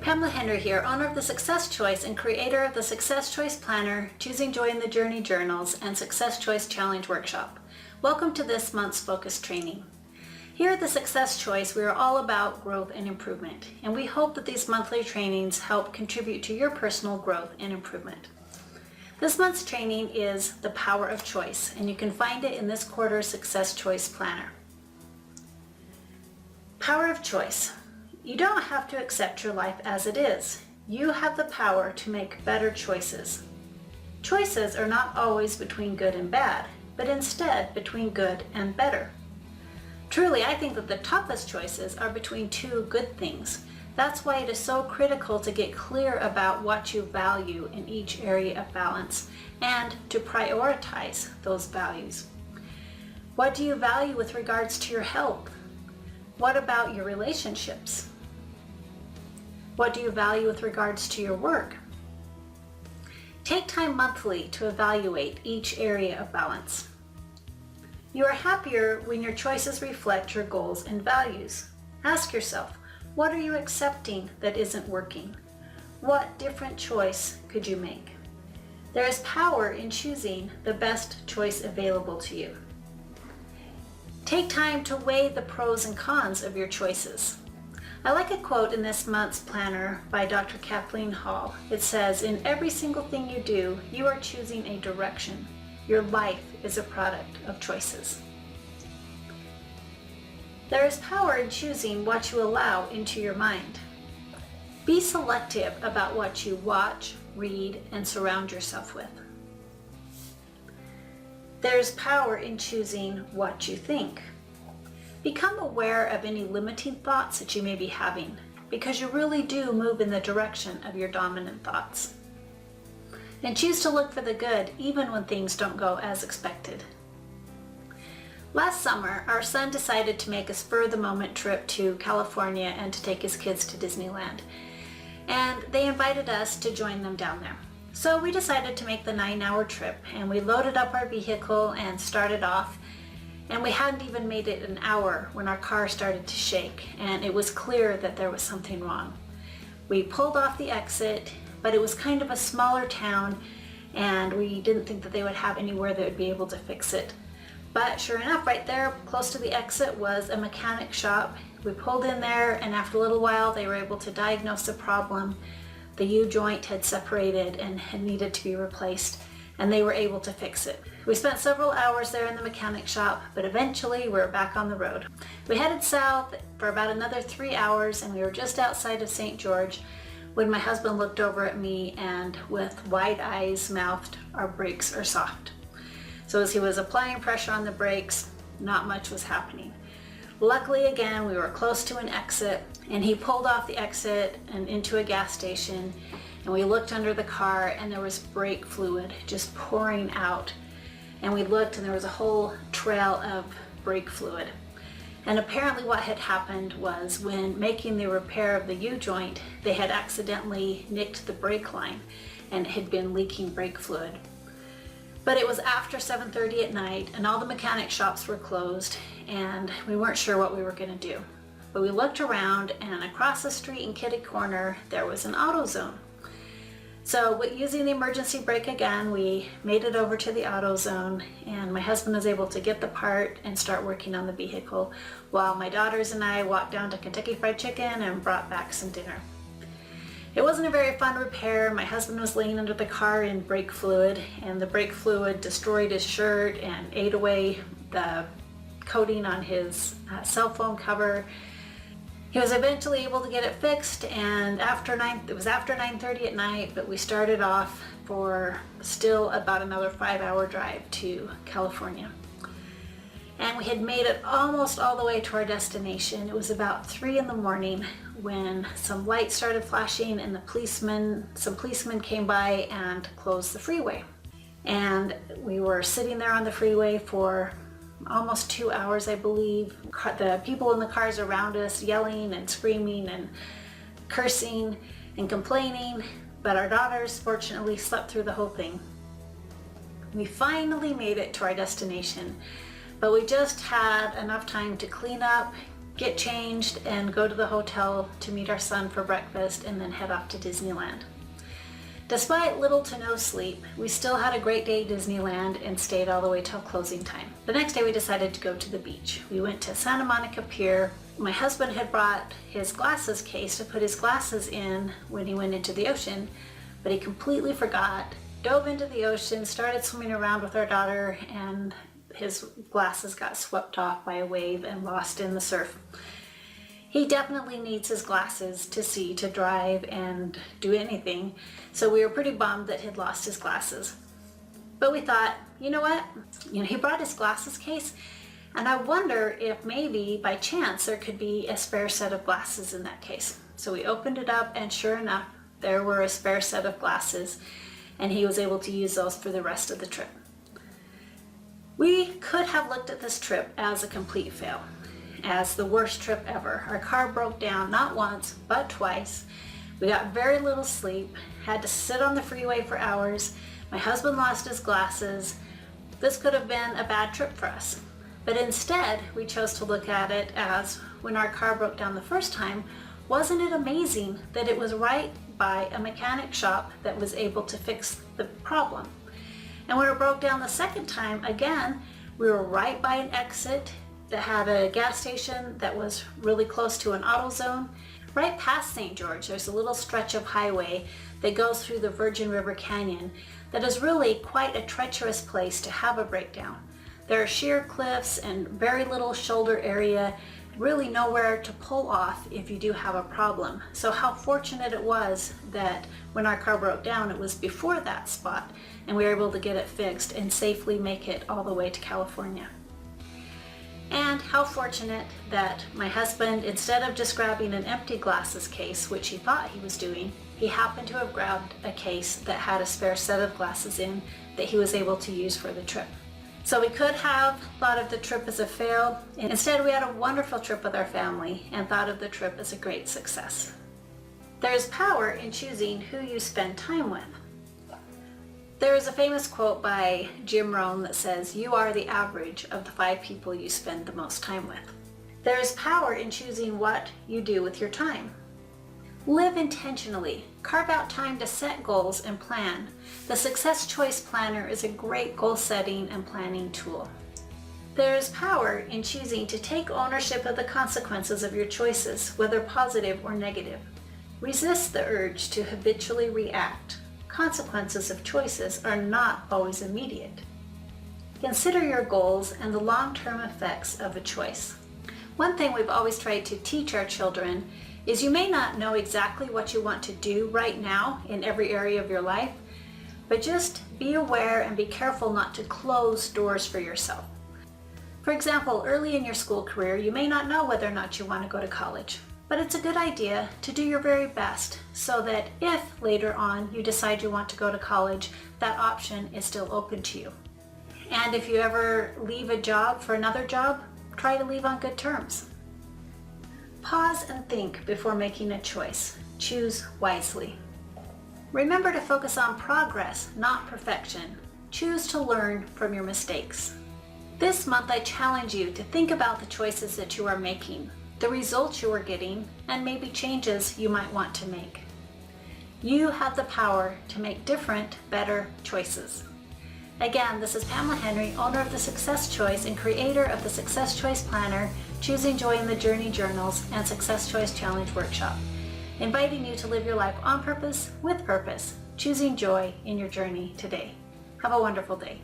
Pamela Henrie here, owner of The Success Choice and creator of the Success Choice Planner, Choosing Joy in the Journey journals, and Success Choice Challenge workshop. Welcome to this month's focus training. Here at The Success Choice, we are all about growth and improvement, and we hope that these monthly trainings help contribute to your personal growth and improvement. This month's training is The Power of Choice, and you can find it in this quarter's Success Choice Planner. Power of Choice. You don't have to accept your life as it is. You have the power to make better choices. Choices are not always between good and bad, but instead between good and better. Truly, I think that the toughest choices are between two good things. That's why it is so critical to get clear about what you value in each area of balance and to prioritize those values. What do you value with regards to your health? What about your relationships? What do you value with regards to your work? Take time monthly to evaluate each area of balance. You are happier when your choices reflect your goals and values. Ask yourself, what are you accepting that isn't working? What different choice could you make? There is power in choosing the best choice available to you. Take time to weigh the pros and cons of your choices. I like a quote in this month's planner by Dr. Kathleen Hall. It says, "In every single thing you do, you are choosing a direction. Your life is a product of choices." There is power in choosing what you allow into your mind. Be selective about what you watch, read, and surround yourself with. There's power in choosing what you think. Become aware of any limiting thoughts that you may be having, because you really do move in the direction of your dominant thoughts. And choose to look for the good even when things don't go as expected. Last summer, our son decided to make a spur-of-the-moment trip to California and to take his kids to Disneyland. And they invited us to join them down there. So we decided to make the 9-hour trip, and we loaded up our vehicle and started off. And we hadn't even made it an hour when our car started to shake, and it was clear that there was something wrong. We pulled off the exit, but it was kind of a smaller town, and we didn't think that they would have anywhere that would be able to fix it. But sure enough, right there, close to the exit, was a mechanic shop. We pulled in there, and after a little while, they were able to diagnose the problem. The U-joint had separated and had needed to be replaced, and they were able to fix it. We spent several hours there in the mechanic shop, but eventually we were back on the road. We headed south for about another 3 hours, and we were just outside of St. George when my husband looked over at me and with wide eyes mouthed, "Our brakes are soft." So as he was applying pressure on the brakes, not much was happening. Luckily, again, we were close to an exit, and he pulled off the exit and into a gas station, and we looked under the car, and there was brake fluid just pouring out. And we looked, and there was a whole trail of brake fluid. And apparently what had happened was when making the repair of the U-joint, they had accidentally nicked the brake line, and it had been leaking brake fluid. But it was after 7:30 at night, and all the mechanic shops were closed, and we weren't sure what we were going to do. But we looked around, and across the street in Kitty Corner, there was an AutoZone. So using the emergency brake again, we made it over to the AutoZone, and my husband was able to get the part and start working on the vehicle, while my daughters and I walked down to Kentucky Fried Chicken and brought back some dinner. It wasn't a very fun repair. My husband was laying under the car in brake fluid, and the brake fluid destroyed his shirt and ate away the coating on his cell phone cover. He was eventually able to get it fixed, and it was after 9:30 at night, but we started off for still about another 5-hour drive to California. And we had made it almost all the way to our destination. It was about 3 in the morning when some lights started flashing, and some policemen came by and closed the freeway. And we were sitting there on the freeway for almost 2 hours, I believe. The people in the cars around us yelling and screaming and cursing and complaining, but our daughters fortunately slept through the whole thing. We finally made it to our destination, but we just had enough time to clean up get changed, and go to the hotel to meet our son for breakfast, and then head off to Disneyland. Despite little to no sleep, we still had a great day at Disneyland and stayed all the way till closing time. The next day we decided to go to the beach. We went to Santa Monica Pier. My husband had brought his glasses case to put his glasses in when he went into the ocean, but he completely forgot, dove into the ocean, started swimming around with our daughter, and his glasses got swept off by a wave and lost in the surf. He definitely needs his glasses to see, to drive, and do anything, so we were pretty bummed that he'd lost his glasses. But we thought, you know what? He brought his glasses case, and I wonder if maybe by chance there could be a spare set of glasses in that case. So we opened it up, and sure enough, there were a spare set of glasses, and he was able to use those for the rest of the trip. We could have looked at this trip as a complete fail, as the worst trip ever. Our car broke down not once, but twice. We got very little sleep, had to sit on the freeway for hours. My husband lost his glasses. This could have been a bad trip for us. But instead, we chose to look at it as, when our car broke down the first time, wasn't it amazing that it was right by a mechanic shop that was able to fix the problem? And when it broke down the second time, again, we were right by an exit that had a gas station that was really close to an AutoZone. Right past St. George, there's a little stretch of highway that goes through the Virgin River Canyon that is really quite a treacherous place to have a breakdown. There are sheer cliffs and very little shoulder area, really nowhere to pull off if you do have a problem. So how fortunate it was that when our car broke down, it was before that spot, and we were able to get it fixed and safely make it all the way to California. And how fortunate that my husband, instead of just grabbing an empty glasses case, which he thought he was doing, he happened to have grabbed a case that had a spare set of glasses in that he was able to use for the trip. So we could have thought of the trip as a fail. Instead, we had a wonderful trip with our family and thought of the trip as a great success. There is power in choosing who you spend time with. There is a famous quote by Jim Rohn that says, "You are the average of the 5 people you spend the most time with." There is power in choosing what you do with your time. Live intentionally. Carve out time to set goals and plan. The Success Choice Planner is a great goal setting and planning tool. There is power in choosing to take ownership of the consequences of your choices, whether positive or negative. Resist the urge to habitually react. Consequences of choices are not always immediate. Consider your goals and the long-term effects of a choice. One thing we've always tried to teach our children is you may not know exactly what you want to do right now in every area of your life, but just be aware and be careful not to close doors for yourself. For example, early in your school career, you may not know whether or not you want to go to college. But it's a good idea to do your very best so that if later on you decide you want to go to college, that option is still open to you. And if you ever leave a job for another job, try to leave on good terms. Pause and think before making a choice. Choose wisely. Remember to focus on progress, not perfection. Choose to learn from your mistakes. This month I challenge you to think about the choices that you are making, the results you are getting, and maybe changes you might want to make. You have the power to make different, better choices. Again, this is Pamela Henrie, owner of The Success Choice and creator of the Success Choice Planner, Choosing Joy in the Journey Journals, and Success Choice Challenge Workshop, inviting you to live your life on purpose, with purpose, choosing joy in your journey today. Have a wonderful day.